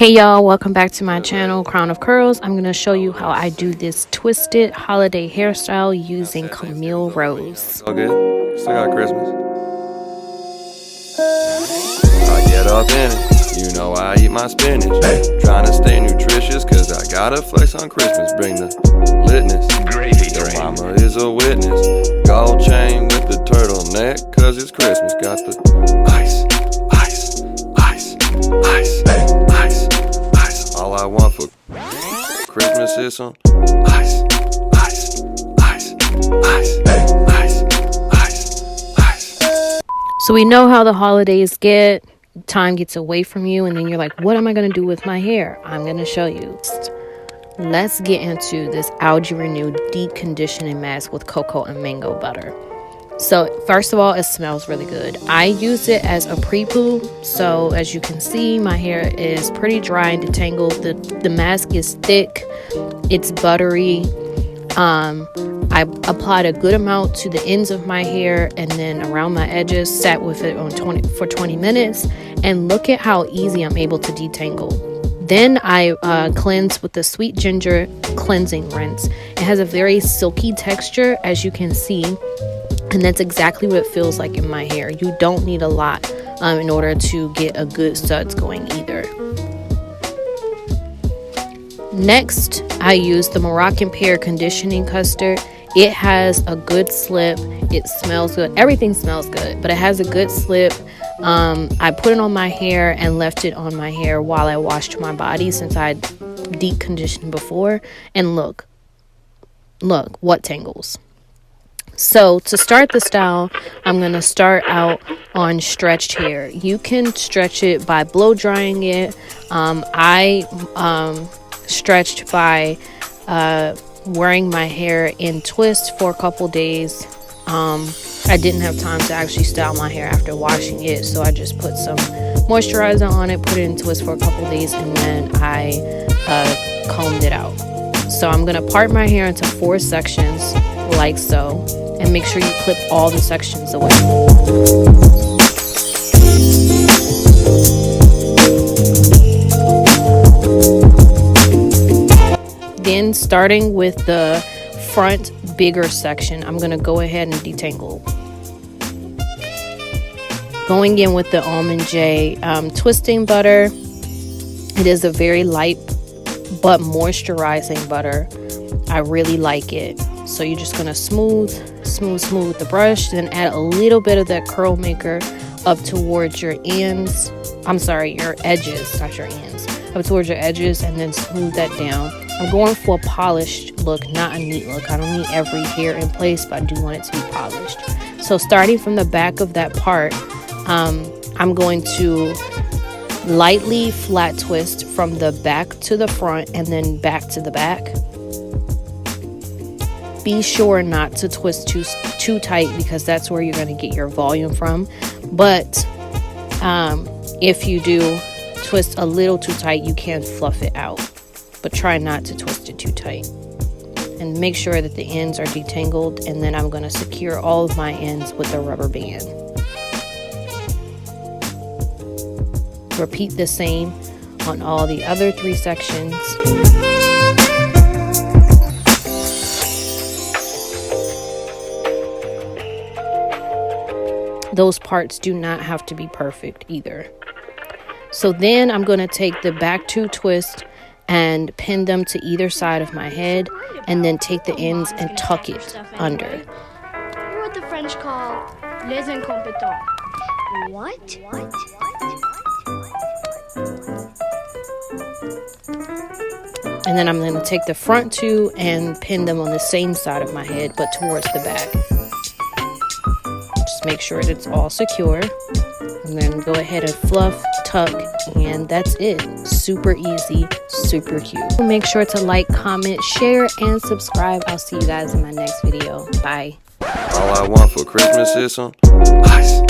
Hey y'all, welcome back to my channel, Crown of Curls. I'm going to show you how I do this twisted holiday hairstyle using Camille Rose. All good. Still got Christmas. I get up in it. You know I eat my spinach. Trying to stay nutritious cause I gotta flex on Christmas. Bring the litness. Your mama is a witness. Gold chain with the turtleneck cause it's Christmas. Got the ice. All I want for Christmas is some ice. So we know how the holidays get. Time gets away from you and then you're like, what am I going to do with my hair? I'm going to show you. Let's get into this Algae Renew Deep Conditioning Mask with cocoa and mango butter. So first of all, it smells really good. I use it as a pre-poo. So as you can see, my hair is pretty dry and detangled. The mask is thick. It's buttery. I applied a good amount to the ends of my hair and then around my edges, sat with it for 20 minutes. And look at how easy I'm able to detangle. Then I cleanse with the Sweet Ginger Cleansing Rinse. It has a very silky texture, as you can see. And that's exactly what it feels like in my hair. You don't need a lot in order to get a good suds going either. Next, I use the Moroccan Pear Conditioning Custard. It has a good slip. It smells good. Everything smells good, but it has a good slip. I put it on my hair and left it on my hair while I washed my body since I deep conditioned before. And look what tangles. So to start the style, I'm going to start out on stretched hair. You can stretch it by blow drying it. I stretched by wearing my hair in twists for a couple days. I didn't have time to actually style my hair after washing it, so I just put some moisturizer on it, put it in twists for a couple days, and then I combed it out. So I'm going to part my hair into 4 sections like so. And make sure you clip all the sections away. Then starting with the front bigger section, I'm going to go ahead and detangle. Going in with the Almond J twisting butter. It is a very light but moisturizing butter. I really like it. So you're just going to smooth with the brush, then add a little bit of that curl maker up towards your ends. I'm sorry, your edges, not your ends. Up towards your edges, and then smooth that down. I'm going for a polished look, not a neat look. I don't need every hair in place, but I do want it to be polished. So starting from the back of that part, I'm going to lightly flat twist from the back to the front and then back to the back. Be sure not to twist too tight because that's where you're going to get your volume from. But if you do twist a little too tight, you can fluff it out. But try not to twist it too tight. And make sure that the ends are detangled. And then I'm going to secure all of my ends with a rubber band. Repeat the same on all the other 3 sections. Those parts do not have to be perfect either. So then I'm going to take the back 2 twists and pin them to either side of my head, and then take the ends and tuck it under. You're what the French call les incompetents. What? And then I'm going to take the front 2 and pin them on the same side of my head, but towards the back. Just make sure that it's all secure. And then go ahead and fluff, tuck, and that's it. Super easy, super cute. Make sure to like, comment, share, and subscribe. I'll see you guys in my next video. Bye. All I want for Christmas is some ice.